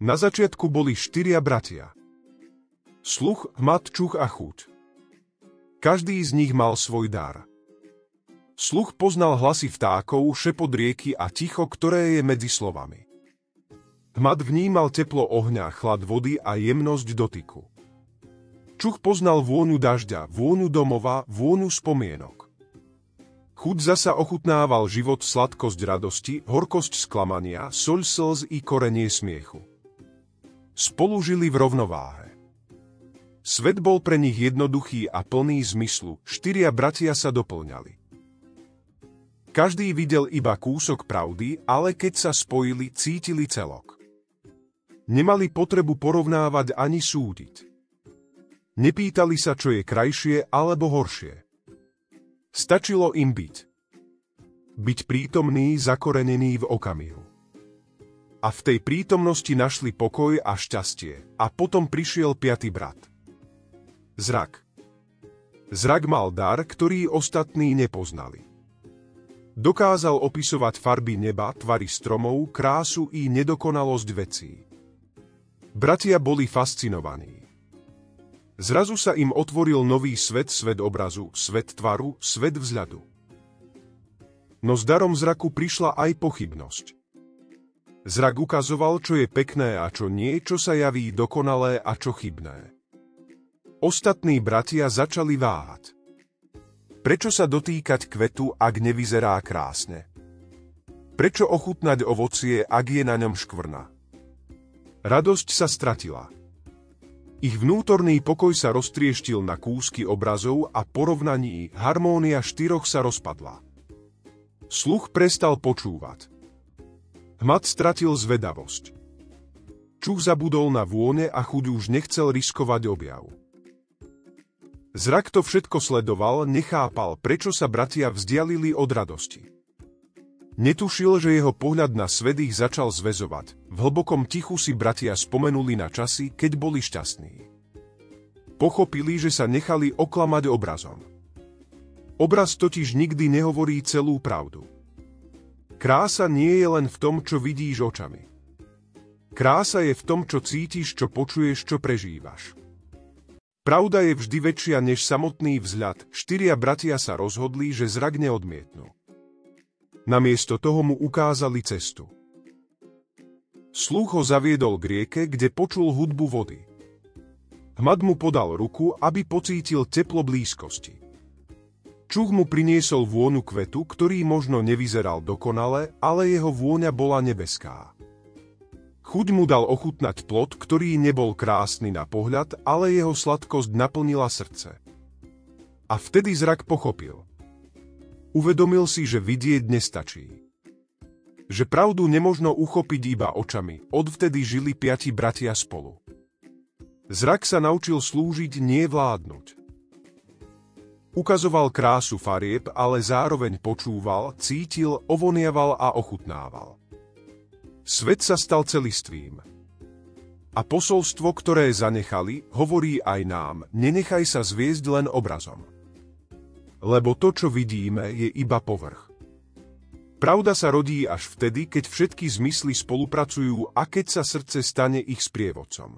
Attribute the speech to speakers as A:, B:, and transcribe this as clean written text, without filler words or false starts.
A: Na začiatku boli 4 bratia. Sluch, Hmat, Čuch a Chuť. Každý z nich mal svoj dar. Sluch poznal hlasy vtákov, šepot rieky a ticho, ktoré je medzi slovami. Hmat vnímal teplo ohňa, chlad vody a jemnosť dotyku. Čuch poznal vôňu dažďa, vôňu domova, vôňu spomienok. Chuť zasa ochutnával život, sladkosť radosti, horkosť sklamania, soľ slz i korenie smiechu. Spolu žili v rovnováhe. Svet bol pre nich jednoduchý a plný zmyslu, 4 bratia sa doplňali. Každý videl iba kúsok pravdy, ale keď sa spojili, cítili celok. Nemali potrebu porovnávať ani súdiť. Nepýtali sa, čo je krajšie alebo horšie. Stačilo im byť. Byť prítomný, zakorenený v okamihu. A v tej prítomnosti našli pokoj a šťastie. A potom prišiel 5. brat. Zrak. Zrak mal dar, ktorý ostatní nepoznali. Dokázal opisovať farby neba, tvary stromov, krásu i nedokonalosť vecí. Bratia boli fascinovaní. Zrazu sa im otvoril nový svet, svet obrazu, svet tvaru, svet vzhľadu. No s darom zraku prišla aj pochybnosť. Zrak ukazoval, čo je pekné a čo nie, čo sa javí dokonalé a čo chybné. Ostatní bratia začali váhať. Prečo sa dotýkať kvetu, ak nevyzerá krásne? Prečo ochutnať ovocie, ak je na ňom škvrna? Radosť sa stratila. Ich vnútorný pokoj sa roztrieštil na kúsky obrazov a porovnaní harmónia 4 sa rozpadla. Sluch prestal počúvať. Hmat stratil zvedavosť. Čuch zabudol na vône a chuť už nechcel riskovať objav. Zrak to všetko sledoval, nechápal, prečo sa bratia vzdialili od radosti. Netušil, že jeho pohľad na svet ich začal zväzovať. V hlbokom tichu si bratia spomenuli na časy, keď boli šťastní. Pochopili, že sa nechali oklamať obrazom. Obraz totiž nikdy nehovorí celú pravdu. Krása nie je len v tom, čo vidíš očami. Krása je v tom, čo cítiš, čo počuješ, čo prežívaš. Pravda je vždy väčšia než samotný vzhľad. 4 bratia sa rozhodli, že zrak neodmietnú. Namiesto toho mu ukázali cestu. Sluch ho zaviedol k rieke, kde počul hudbu vody. Hmat mu podal ruku, aby pocítil teplo blízkosti. Čuch mu priniesol vôňu kvetu, ktorý možno nevyzeral dokonale, ale jeho vôňa bola nebeská. Chuť mu dal ochutnať plod, ktorý nebol krásny na pohľad, ale jeho sladkosť naplnila srdce. A vtedy zrak pochopil. Uvedomil si, že vidieť nestačí. Že pravdu nemožno uchopiť iba očami, odvtedy žili 5 bratia spolu. Zrak sa naučil slúžiť, nie vládnuť. Ukazoval krásu farieb, ale zároveň počúval, cítil, ovoniaval a ochutnával. Svet sa stal celistvým. A posolstvo, ktoré zanechali, hovorí aj nám, nenechaj sa zviesť len obrazom. Lebo to, čo vidíme, je iba povrch. Pravda sa rodí až vtedy, keď všetky zmysly spolupracujú a keď sa srdce stane ich sprievodcom.